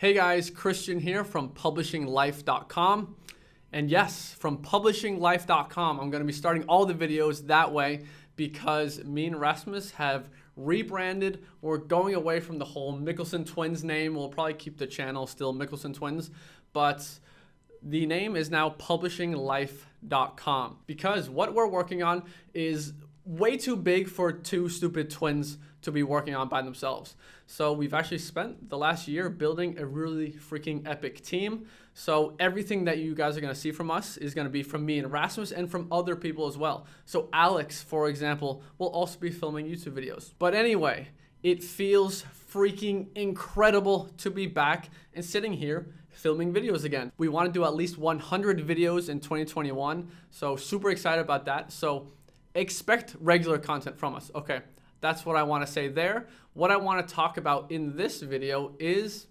Hey guys, Christian here from publishinglife.com. And yes, from publishinglife.com, I'm going to be starting all the videos that way because me and Rasmus have rebranded. We're going away from the whole Mickelson Twins name. We'll probably keep the channel still Mickelson Twins, but the name is now publishinglife.com because what we're working on is way too big for two stupid twins to be working on by themselves. So we've actually spent the last year building a really freaking epic team. So everything that you guys are going to see from us is going to be from me and Rasmus and from other people as well. So Alex, for example, will also be filming YouTube videos. But anyway, it feels freaking incredible to be back and sitting here filming videos again. We want to do at least 100 videos in 2021. So super excited about that. So expect regular content from us. Okay, that's what I want to say there. What I want to talk about in this video is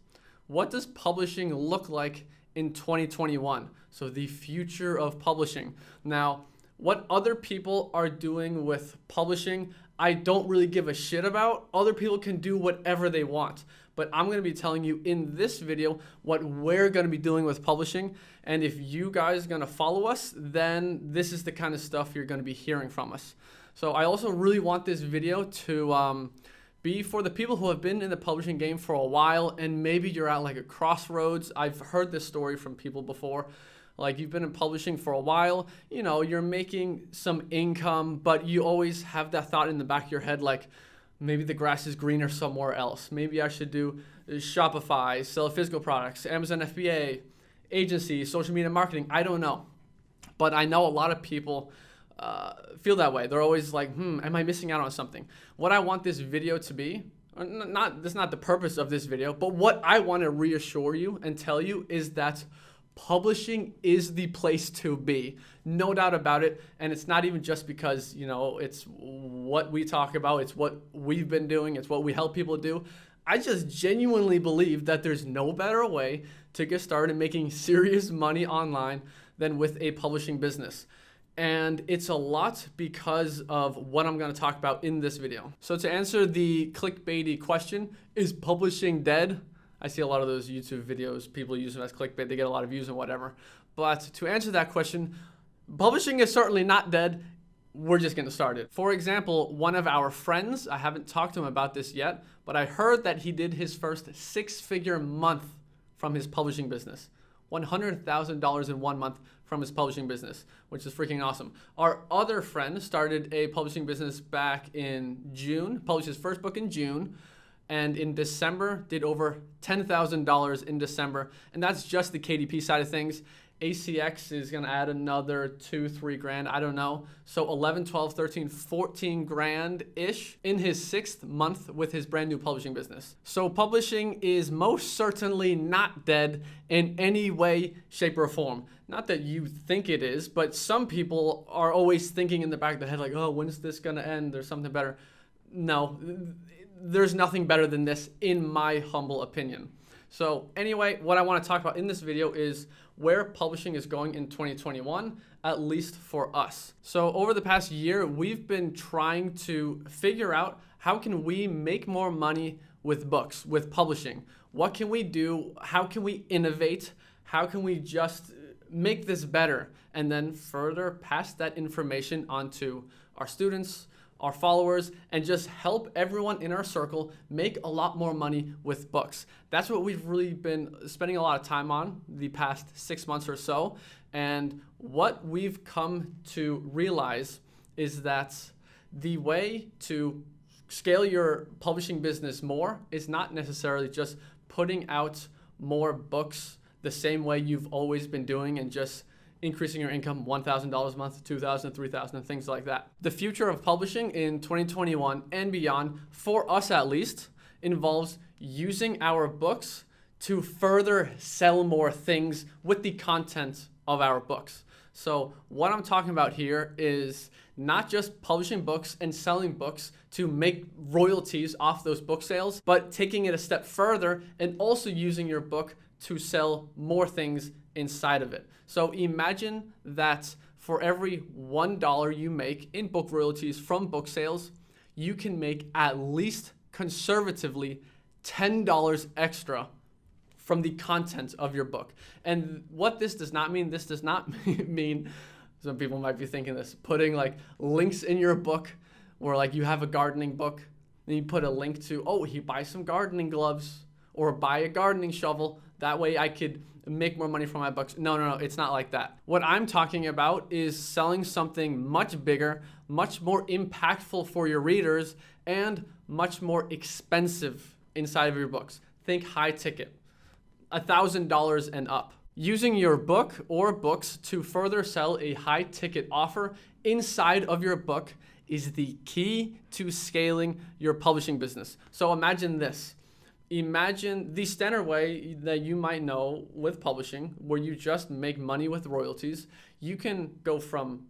what does publishing look like in 2021? So the future of publishing. Now, what other people are doing with publishing, I don't really give a shit about. Other people can do whatever they want. But I'm going to be telling you in this video what we're going to be doing with publishing. And if you guys are going to follow us, then this is the kind of stuff you're going to be hearing from us. So I also really want this video to be for the people who have been in the publishing game for a while and maybe you're at like a crossroads. I've heard this story from people before. Like you've been in publishing for a while, you know, you're making some income, but you always have that thought in the back of your head like, maybe the grass is greener somewhere else. Maybe I should do Shopify, sell physical products, Amazon FBA, agency, social media marketing. I don't know. But I know a lot of people feel that way. They're always like, am I missing out on something? What I want this video to be, that's not the purpose of this video, but what I want to reassure you and tell you is that publishing is the place to be, no doubt about it. And it's not even just because, you know, it's what we talk about, it's what we've been doing, it's what we help people do. I just genuinely believe that there's no better way to get started making serious money online than with a publishing business. And it's a lot because of what I'm going to talk about in this video. So to answer the clickbaity question, is publishing dead? I see a lot of those YouTube videos, people use them as clickbait, they get a lot of views and whatever. But to answer that question, publishing is certainly not dead. We're just getting started. For example, one of our friends, I haven't talked to him about this yet, but I heard that he did his first six-figure month from his publishing business. $100,000 in 1 month from his publishing business, which is freaking awesome. Our other friend started a publishing business back in June, published his first book in June, and in December did over $10,000 in December. And that's just the KDP side of things. ACX is going to add another 2-3 grand. I don't know. So 11, 12, 13, 14 grand-ish in his 6th month with his brand new publishing business. So publishing is most certainly not dead in any way, shape, or form. Not that you think it is, but some people are always thinking in the back of the head like, oh, when is this going to end? There's something better. No, there's nothing better than this in my humble opinion. So anyway, what I want to talk about in this video is where publishing is going in 2021, at least for us. So over the past year, we've been trying to figure out how can we make more money with books, with publishing? What can we do? How can we innovate? How can we just make this better? And then further pass that information onto our students, our followers, and just help everyone in our circle make a lot more money with books. That's what we've really been spending a lot of time on the past 6 months or so. And what we've come to realize is that the way to scale your publishing business more is not necessarily just putting out more books the same way you've always been doing and just increasing your income $1,000 a month, $2,000, $3,000, and things like that. The future of publishing in 2021 and beyond, for us at least, involves using our books to further sell more things with the content of our books. So what I'm talking about here is not just publishing books and selling books to make royalties off those book sales, but taking it a step further and also using your book to sell more things inside of it. So imagine that for every $1 you make in book royalties from book sales, you can make at least conservatively $10 extra from the content of your book. And what this does not mean, mean, some people might be thinking this, putting like links in your book where like you have a gardening book and you put a link to, oh, he buys some gardening gloves or buy a gardening shovel. That way I could make more money from my books. No, it's not like that. What I'm talking about is selling something much bigger, much more impactful for your readers, and much more expensive inside of your books. Think high ticket, $1,000 and up. Using your book or books to further sell a high ticket offer inside of your book is the key to scaling your publishing business. So imagine this. Imagine the standard way that you might know with publishing, where you just make money with royalties. You can go from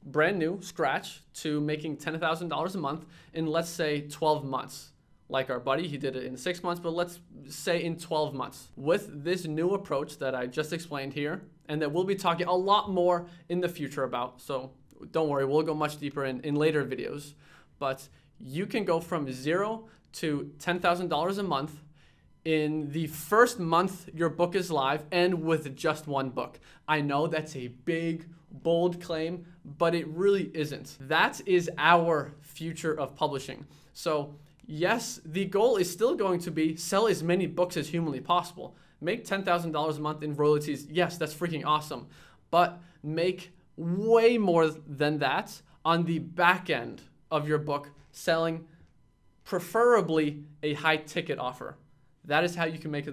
brand new, scratch, to making $10,000 a month in, let's say, 12 months. Like our buddy, he did it in 6 months, but let's say in 12 months. With this new approach that I just explained here, and that we'll be talking a lot more in the future about, so don't worry, we'll go much deeper in later videos, but you can go from 0 to $10,000 a month in the first month your book is live, and with just one book. I know that's a big, bold claim, but it really isn't. That is our future of publishing. So yes, the goal is still going to be sell as many books as humanly possible. Make $10,000 a month in royalties. Yes, that's freaking awesome. But make way more than that on the back end of your book, selling preferably a high ticket offer. That is how you can make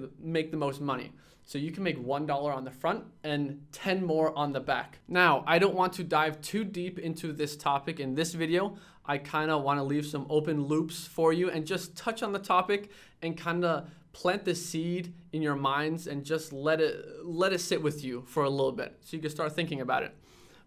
the most money. So you can make $1 on the front and 10 more on the back. Now, I don't want to dive too deep into this topic in this video. I kind of want to leave some open loops for you and just touch on the topic and kind of plant the seed in your minds and just let it sit with you for a little bit so you can start thinking about it.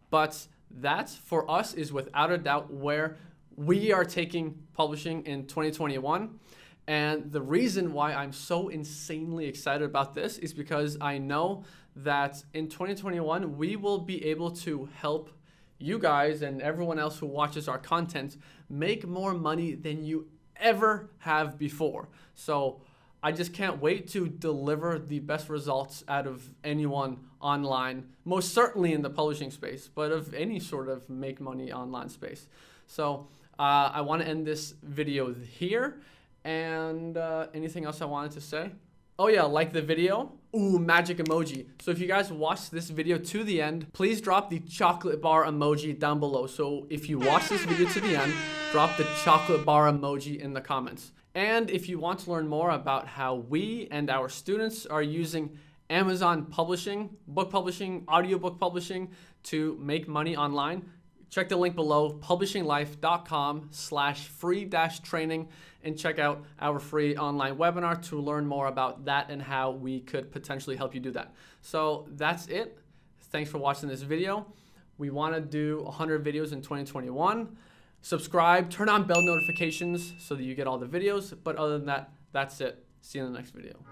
But that, for us, is without a doubt where we are taking publishing in 2021. And the reason why I'm so insanely excited about this is because I know that in 2021, we will be able to help you guys and everyone else who watches our content make more money than you ever have before. So I just can't wait to deliver the best results out of anyone online, most certainly in the publishing space, but of any sort of make money online space. So I want to end this video here. And anything else I wanted to say? Oh yeah, like the video. Ooh, magic emoji. So if you guys watched this video to the end, please drop the chocolate bar emoji down below. So if you watch this video to the end, drop the chocolate bar emoji in the comments. And if you want to learn more about how we and our students are using Amazon publishing, book publishing, audiobook publishing to make money online, check the link below, publishinglife.com/free-training, and check out our free online webinar to learn more about that and how we could potentially help you do that. So that's it. Thanks for watching this video. We want to do 100 videos in 2021. Subscribe, turn on bell notifications so that you get all the videos. But other than that, that's it. See you in the next video.